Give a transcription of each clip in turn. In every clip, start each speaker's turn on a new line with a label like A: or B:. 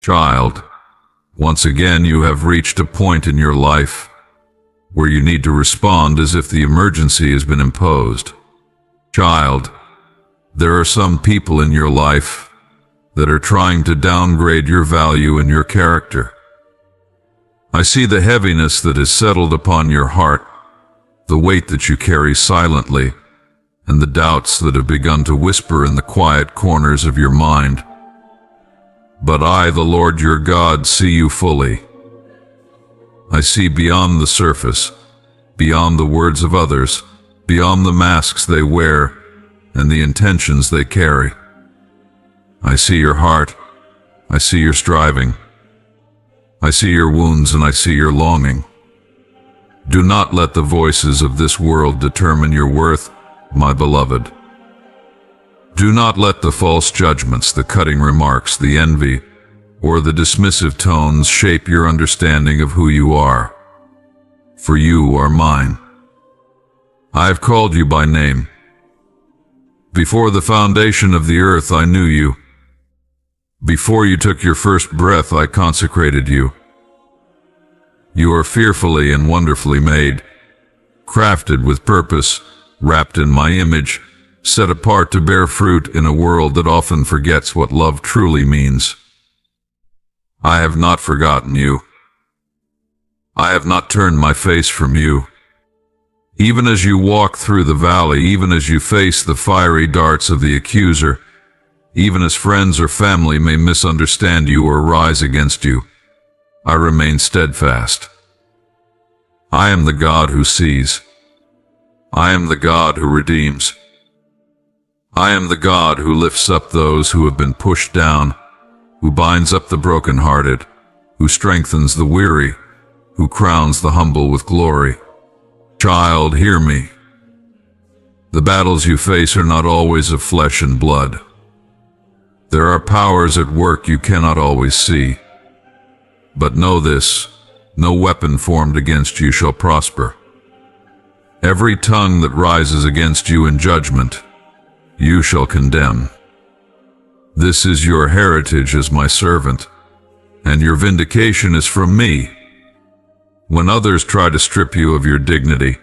A: Child, once again you have reached a point in your life where you need to respond as if the emergency has been imposed. Child, there are some people in your life that are trying to downgrade your value and your character. I see the heaviness that has settled upon your heart, the weight that you carry silently, and the doubts that have begun to whisper in the quiet corners of your mind. But I, the Lord your God, see you fully. I see beyond the surface, beyond the words of others, beyond the masks they wear and the intentions they carry. I see your heart. I see your striving. I see your wounds and I see your longing. Do not let the voices of this world determine your worth, my beloved. Do not let the false judgments, the cutting remarks, the envy, or the dismissive tones shape your understanding of who you are. For you are mine. I have called you by name. Before the foundation of the earth I knew you. Before you took your first breath I consecrated you. You are fearfully and wonderfully made, crafted with purpose, wrapped in my image, set apart to bear fruit in a world that often forgets what love truly means. I have not forgotten you. I have not turned my face from you. Even as you walk through the valley, even as you face the fiery darts of the accuser, even as friends or family may misunderstand you or rise against you, I remain steadfast. I am the God who sees. I am the God who redeems. I am the God who lifts up those who have been pushed down, who binds up the brokenhearted, who strengthens the weary, who crowns the humble with glory. Child, hear me. The battles you face are not always of flesh and blood. There are powers at work you cannot always see. But know this, no weapon formed against you shall prosper. Every tongue that rises against you in judgment, you shall condemn. This is your heritage as my servant, and your vindication is from me. When others try to strip you of your dignity,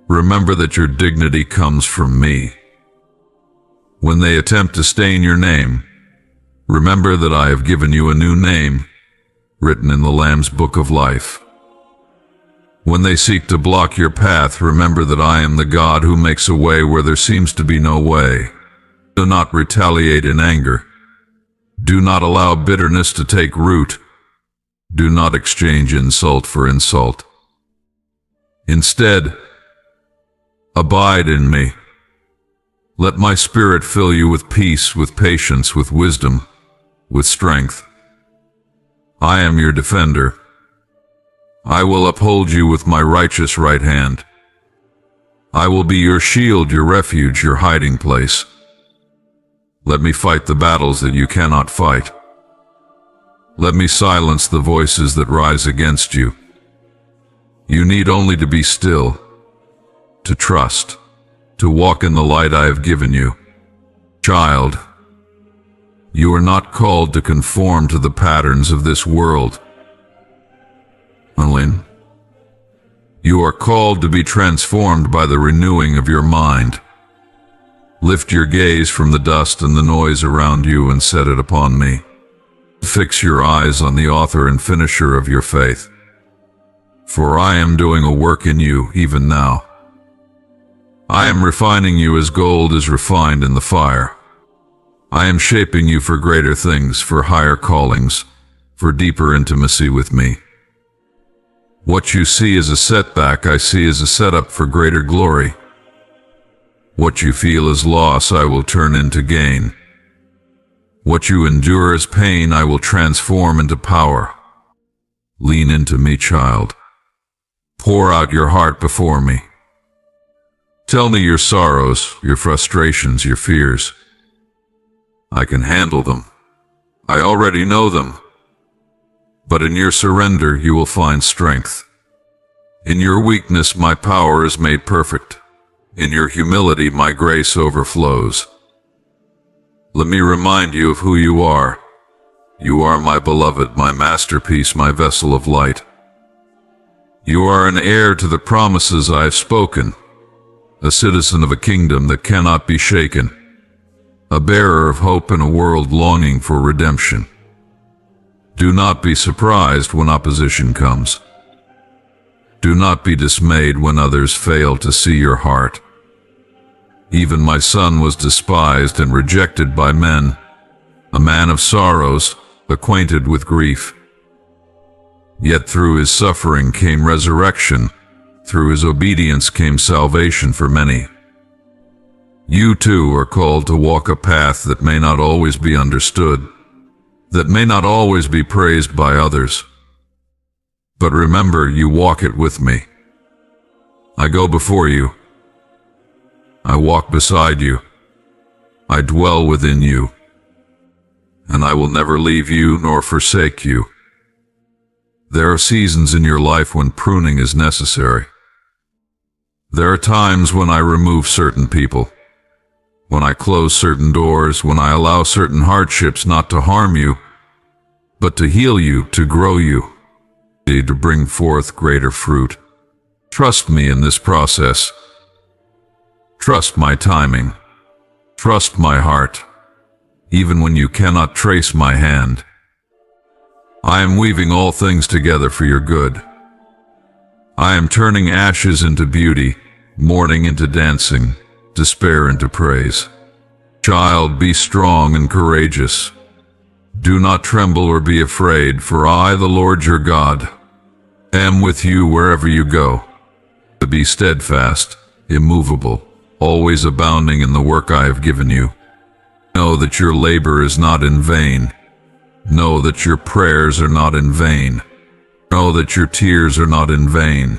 A: remember that your dignity comes from me. When they attempt to stain your name, remember that I have given you a new name, written in the Lamb's Book of Life. When they seek to block your path, remember that I am the God who makes a way where there seems to be no way. Do not retaliate in anger. Do not allow bitterness to take root. Do not exchange insult for insult. Instead, abide in me. Let my spirit fill you with peace, with patience, with wisdom, with strength. I am your defender. I will uphold you with my righteous right hand. I will be your shield, your refuge, your hiding place. Let me fight the battles that you cannot fight. Let me silence the voices that rise against you. You need only to be still, to trust, to walk in the light I have given you. Child, you are not called to conform to the patterns of this world. You are called to be transformed by the renewing of your mind. Lift your gaze from the dust and the noise around you and set it upon me. Fix your eyes on the author and finisher of your faith. For I am doing a work in you even now. I am refining you as gold is refined in the fire. I am shaping you for greater things, for higher callings, for deeper intimacy with me. What you see as a setback, I see as a setup for greater glory. What you feel as loss, I will turn into gain. What you endure as pain, I will transform into power. Lean into me, child. Pour out your heart before me. Tell me your sorrows, your frustrations, your fears. I can handle them. I already know them. But in your surrender, you will find strength. In your weakness, my power is made perfect. In your humility, my grace overflows. Let me remind you of who you are. You are my beloved, my masterpiece, my vessel of light. You are an heir to the promises I have spoken, a citizen of a kingdom that cannot be shaken, a bearer of hope in a world longing for redemption. Do not be surprised when opposition comes. Do not be dismayed when others fail to see your heart. Even my son was despised and rejected by men, a man of sorrows, acquainted with grief. Yet through his suffering came resurrection, through his obedience came salvation for many. You too are called to walk a path that may not always be understood, that may not always be praised by others. But remember, you walk it with me. I go before you. I walk beside you. I dwell within you. And I will never leave you nor forsake you. There are seasons in your life when pruning is necessary. There are times when I remove certain people, when I close certain doors, when I allow certain hardships not to harm you, but to heal you, to grow you, to bring forth greater fruit. Trust me in this process. Trust my timing. Trust my heart, even when you cannot trace my hand. I am weaving all things together for your good. I am turning ashes into beauty, mourning into dancing, despair into praise. Child, be strong and courageous. Do not tremble or be afraid, for I, the Lord your God, am with you wherever you go. Be steadfast, immovable, always abounding in the work I have given you. Know that your labor is not in vain. Know that your prayers are not in vain. Know that your tears are not in vain.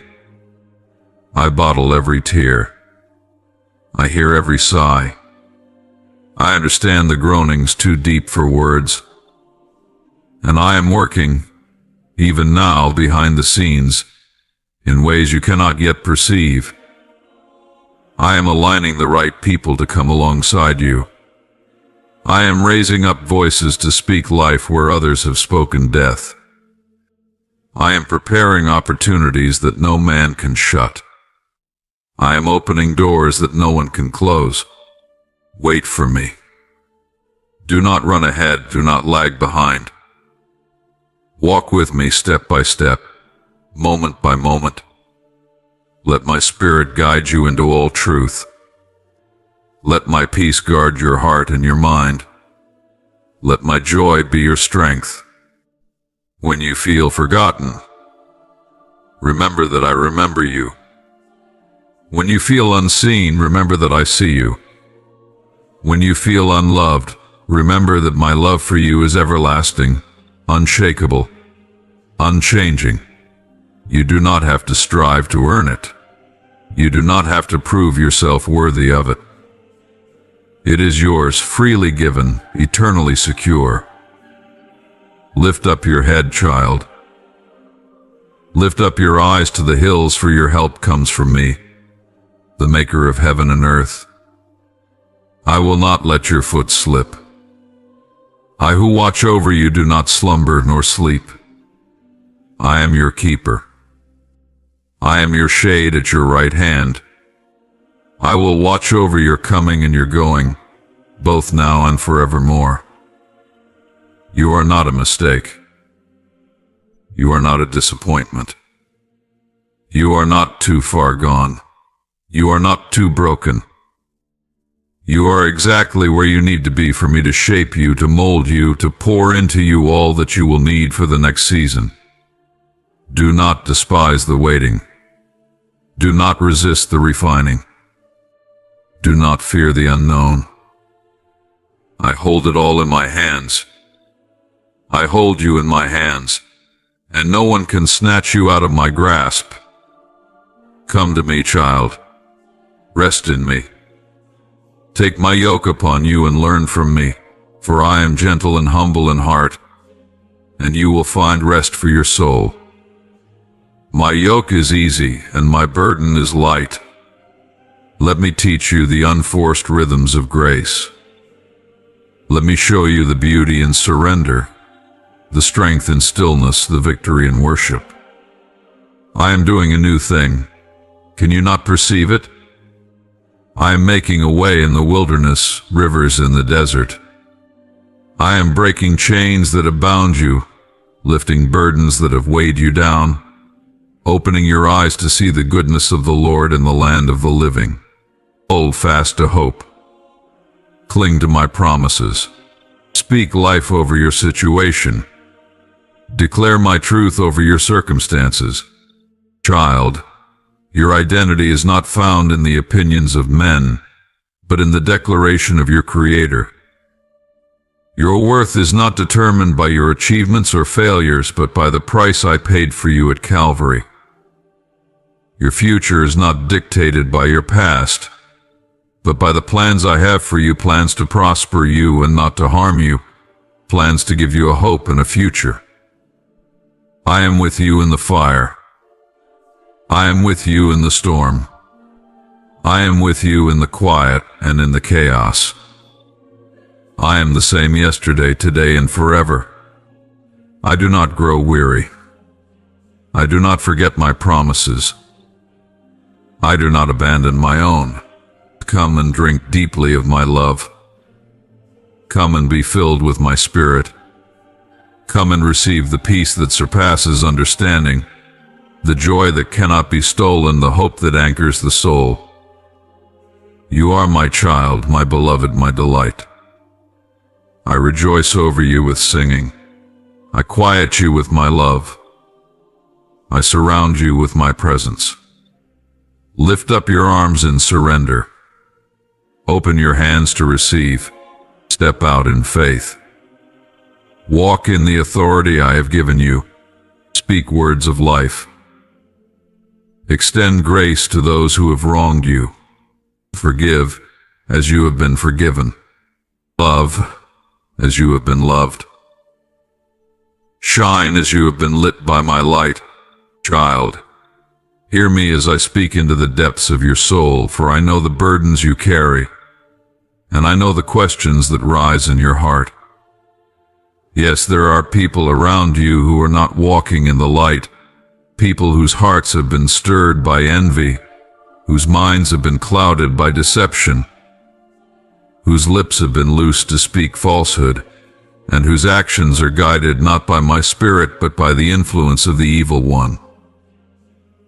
A: I bottle every tear. I hear every sigh. I understand the groanings too deep for words. And I am working, even now, behind the scenes, in ways you cannot yet perceive. I am aligning the right people to come alongside you. I am raising up voices to speak life where others have spoken death. I am preparing opportunities that no man can shut. I am opening doors that no one can close. Wait for me. Do not run ahead, do not lag behind. Walk with me step by step, moment by moment. Let my spirit guide you into all truth. Let my peace guard your heart and your mind. Let my joy be your strength. When you feel forgotten, remember that I remember you. When you feel unseen, remember that I see you. When you feel unloved, remember that my love for you is everlasting, unshakable, unchanging. You do not have to strive to earn it. You do not have to prove yourself worthy of it. It is yours, freely given, eternally secure. Lift up your head, child. Lift up your eyes to the hills, for your help comes from me, the maker of heaven and earth. I will not let your foot slip. I who watch over you do not slumber nor sleep. I am your keeper. I am your shade at your right hand. I will watch over your coming and your going, both now and forevermore. You are not a mistake. You are not a disappointment. You are not too far gone. You are not too broken. You are exactly where you need to be for me to shape you, to mold you, to pour into you all that you will need for the next season. Do not despise the waiting. Do not resist the refining. Do not fear the unknown. I hold it all in my hands. I hold you in my hands, and no one can snatch you out of my grasp. Come to me, child. Rest in me. Take my yoke upon you and learn from me, for I am gentle and humble in heart, and you will find rest for your soul. My yoke is easy and my burden is light. Let me teach you the unforced rhythms of grace. Let me show you the beauty in surrender, the strength in stillness, the victory in worship. I am doing a new thing. Can you not perceive it? I am making a way in the wilderness, rivers in the desert. I am breaking chains that have bound you, lifting burdens that have weighed you down, opening your eyes to see the goodness of the Lord in the land of the living. Hold fast to hope. Cling to my promises. Speak life over your situation. Declare my truth over your circumstances. Child, your identity is not found in the opinions of men, but in the declaration of your Creator. Your worth is not determined by your achievements or failures, but by the price I paid for you at Calvary. Your future is not dictated by your past, but by the plans I have for you, plans to prosper you and not to harm you, plans to give you a hope and a future. I am with you in the fire. I am with you in the storm. I am with you in the quiet and in the chaos. I am the same yesterday, today, and forever. I do not grow weary. I do not forget my promises. I do not abandon my own. Come and drink deeply of my love. Come and be filled with my Spirit. Come and receive the peace that surpasses understanding, the joy that cannot be stolen, the hope that anchors the soul. You are my child, my beloved, my delight. I rejoice over you with singing. I quiet you with my love. I surround you with my presence. Lift up your arms in surrender. Open your hands to receive. Step out in faith. Walk in the authority I have given you. Speak words of life. Extend grace to those who have wronged you. Forgive as you have been forgiven. Love as you have been loved. Shine as you have been lit by my light. Child, hear me as I speak into the depths of your soul, for I know the burdens you carry, and I know the questions that rise in your heart. Yes, there are people around you who are not walking in the light, people whose hearts have been stirred by envy, whose minds have been clouded by deception, whose lips have been loosed to speak falsehood, and whose actions are guided not by my Spirit but by the influence of the evil one.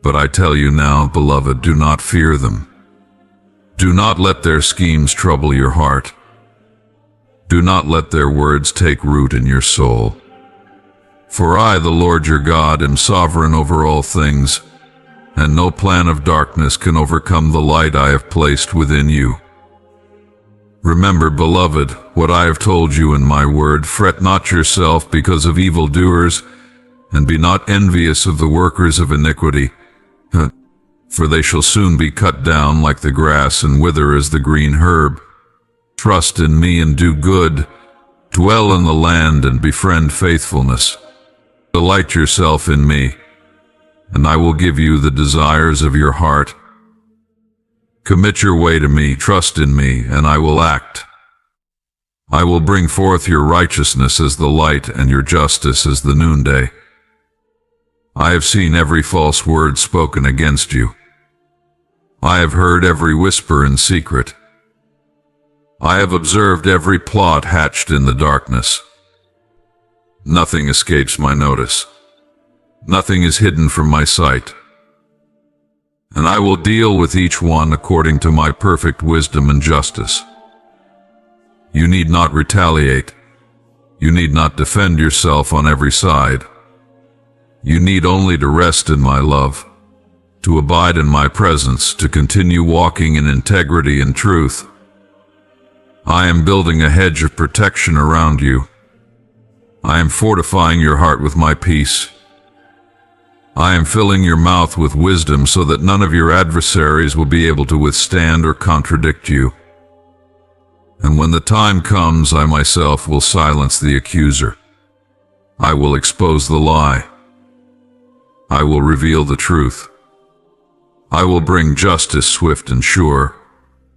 A: But I tell you now, beloved, do not fear them. Do not let their schemes trouble your heart. Do not let their words take root in your soul. For I, the Lord your God, am sovereign over all things, and no plan of darkness can overcome the light I have placed within you. Remember, beloved, what I have told you in my word. Fret not yourself because of evildoers, and be not envious of the workers of iniquity, for they shall soon be cut down like the grass and wither as the green herb. Trust in me and do good. Dwell in the land and befriend faithfulness. Delight yourself in me, and I will give you the desires of your heart. Commit your way to me, trust in me, and I will act. I will bring forth your righteousness as the light and your justice as the noonday. I have seen every false word spoken against you. I have heard every whisper in secret. I have observed every plot hatched in the darkness. Nothing escapes my notice. Nothing is hidden from my sight. And I will deal with each one according to my perfect wisdom and justice. You need not retaliate. You need not defend yourself on every side. You need only to rest in my love, to abide in my presence, to continue walking in integrity and truth. I am building a hedge of protection around you. I am fortifying your heart with my peace. I am filling your mouth with wisdom so that none of your adversaries will be able to withstand or contradict you. And when the time comes, I myself will silence the accuser. I will expose the lie. I will reveal the truth. I will bring justice swift and sure.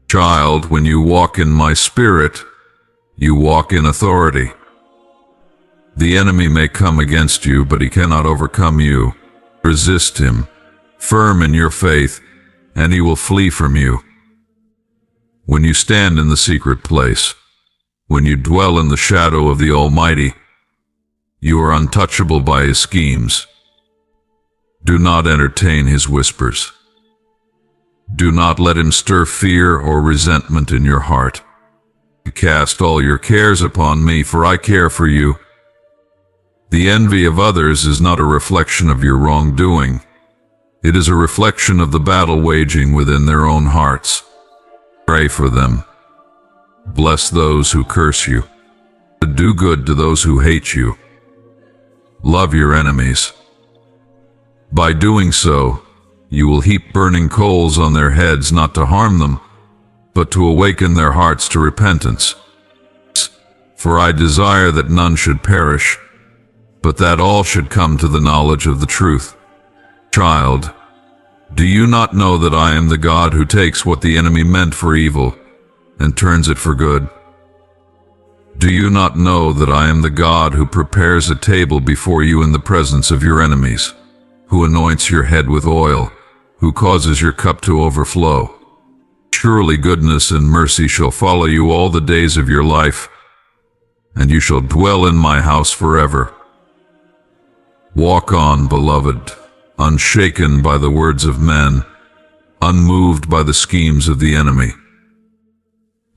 A: Child, when you walk in my Spirit, you walk in authority. The enemy may come against you, but he cannot overcome you. Resist him, firm in your faith, and he will flee from you. When you stand in the secret place, when you dwell in the shadow of the Almighty, you are untouchable by his schemes. Do not entertain his whispers. Do not let him stir fear or resentment in your heart. Cast all your cares upon me, for I care for you. The envy of others is not a reflection of your wrongdoing. It is a reflection of the battle waging within their own hearts. Pray for them. Bless those who curse you. Do good to those who hate you. Love your enemies. By doing so, you will heap burning coals on their heads, not to harm them, but to awaken their hearts to repentance. For I desire that none should perish, but that all should come to the knowledge of the truth. Child, do you not know that I am the God who takes what the enemy meant for evil and turns it for good? Do you not know that I am the God who prepares a table before you in the presence of your enemies, who anoints your head with oil, who causes your cup to overflow? Surely goodness and mercy shall follow you all the days of your life, and you shall dwell in my house forever. Walk on, beloved, unshaken by the words of men, unmoved by the schemes of the enemy.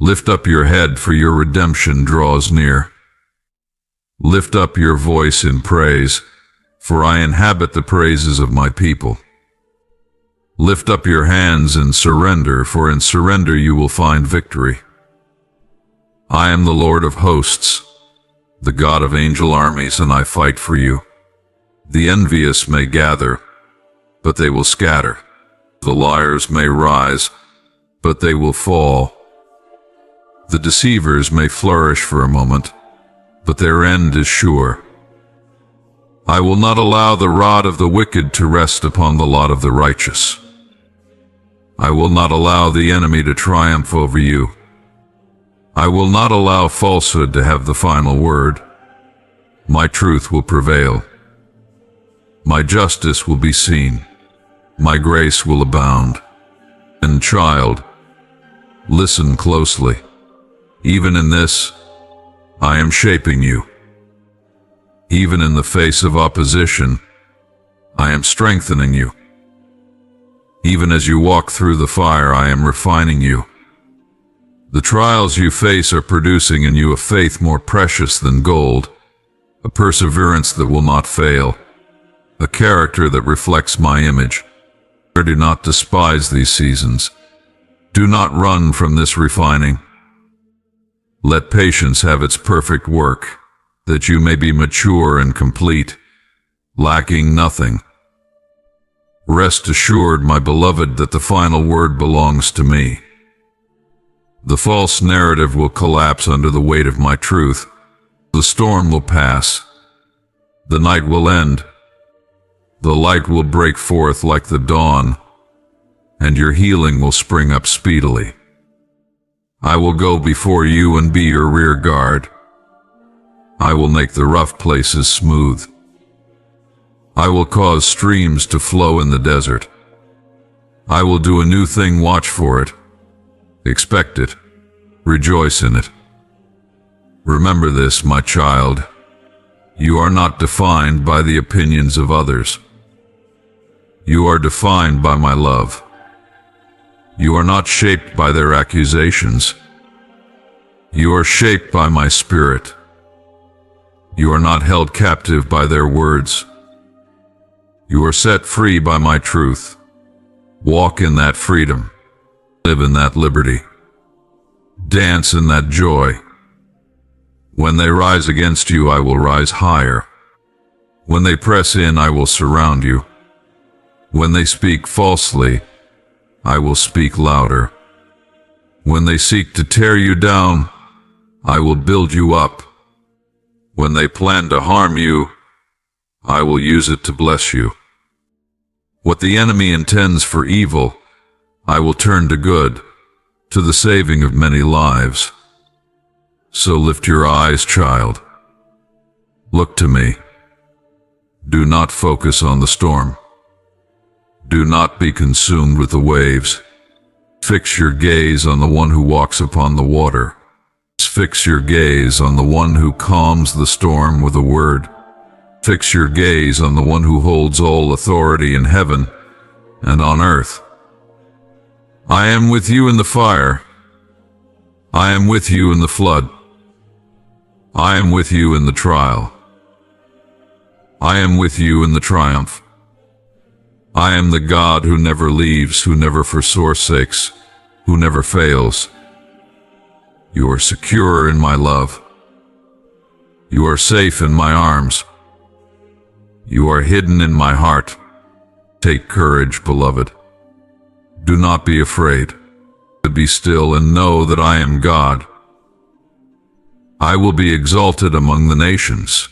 A: Lift up your head, for your redemption draws near. Lift up your voice in praise, for I inhabit the praises of my people. Lift up your hands and surrender, for in surrender you will find victory. I am the Lord of hosts, the God of angel armies, and I fight for you. The envious may gather, but they will scatter. The liars may rise, but they will fall. The deceivers may flourish for a moment, but their end is sure. I will not allow the rod of the wicked to rest upon the lot of the righteous. I will not allow the enemy to triumph over you. I will not allow falsehood to have the final word. My truth will prevail. My justice will be seen. My grace will abound. And child, listen closely. Even in this, I am shaping you. Even in the face of opposition, I am strengthening you. Even as you walk through the fire, I am refining you. The trials you face are producing in you a faith more precious than gold, a perseverance that will not fail, a character that reflects my image. Do not despise these seasons. Do not run from this refining. Let patience have its perfect work, that you may be mature and complete, lacking nothing. Rest assured, my beloved, that the final word belongs to me. The false narrative will collapse under the weight of my truth. The storm will pass. The night will end. The light will break forth like the dawn, and your healing will spring up speedily. I will go before you and be your rear guard. I will make the rough places smooth. I will cause streams to flow in the desert. I will do a new thing, watch for it. Expect it. Rejoice in it. Remember this, my child. You are not defined by the opinions of others. You are defined by my love. You are not shaped by their accusations. You are shaped by my spirit. You are not held captive by their words. You are set free by my truth. Walk in that freedom. Live in that liberty. Dance in that joy. When they rise against you, I will rise higher. When they press in, I will surround you. When they speak falsely, I will speak louder. When they seek to tear you down, I will build you up. When they plan to harm you, I will use it to bless you. What the enemy intends for evil, I will turn to good, to the saving of many lives. So lift your eyes, child. Look to me. Do not focus on the storm. Do not be consumed with the waves. Fix your gaze on the one who walks upon the water. Fix your gaze on the one who calms the storm with a word. Fix your gaze on the one who holds all authority in heaven and on earth. I am with you in the fire. I am with you in the flood. I am with you in the trial. I am with you in the triumph. I am the God who never leaves, who never forsakes, who never fails. You are secure in my love. You are safe in my arms. You are hidden in my heart. Take courage, beloved. Do not be afraid. Be still and know that I am God. I will be exalted among the nations.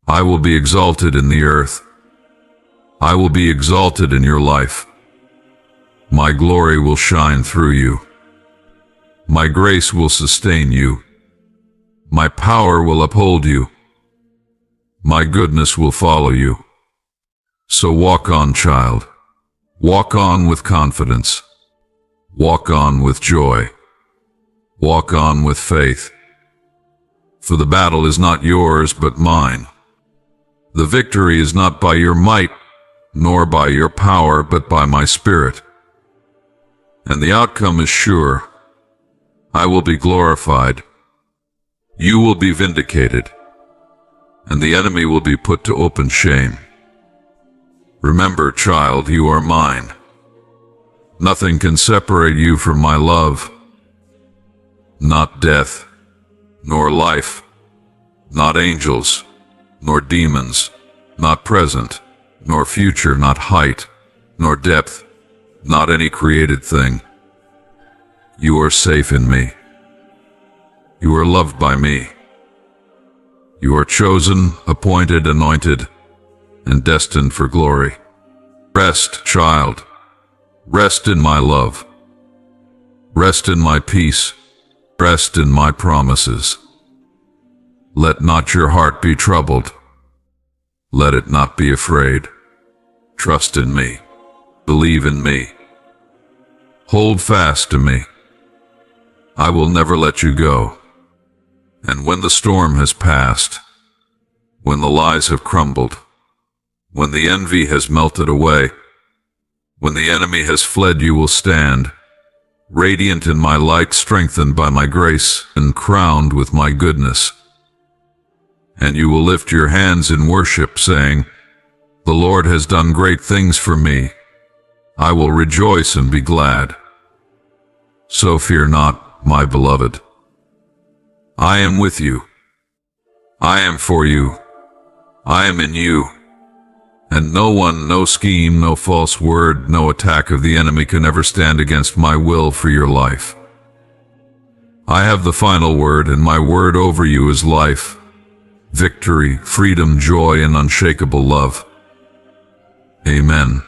A: I will be exalted in the earth. I will be exalted in your life. My glory will shine through you. My grace will sustain you. My power will uphold you. My goodness will follow you. So walk on, child. Walk on with confidence. Walk on with joy. Walk on with faith. For the battle is not yours, but mine. The victory is not by your might, nor by your power, but by my Spirit. And the outcome is sure. I will be glorified. You will be vindicated, and the enemy will be put to open shame. Remember, child, you are mine. Nothing can separate you from my love. Not death, nor life, not angels, nor demons, not present, nor future, not height, nor depth, not any created thing. You are safe in me. You are loved by me. You are chosen, appointed, anointed, and destined for glory. Rest, child. Rest in my love. Rest in my peace. Rest in my promises. Let not your heart be troubled. Let it not be afraid. Trust in me. Believe in me. Hold fast to me. I will never let you go. And when the storm has passed, when the lies have crumbled, when the envy has melted away, when the enemy has fled, you will stand, radiant in my light, strengthened by my grace, and crowned with my goodness. And you will lift your hands in worship, saying, "The Lord has done great things for me. I will rejoice and be glad." So fear not, my beloved. I am with you. I am for you. I am in you. And no one, no scheme, no false word, no attack of the enemy can ever stand against my will for your life. I have the final word, and my word over you is life, victory, freedom, joy, and unshakable love. Amen.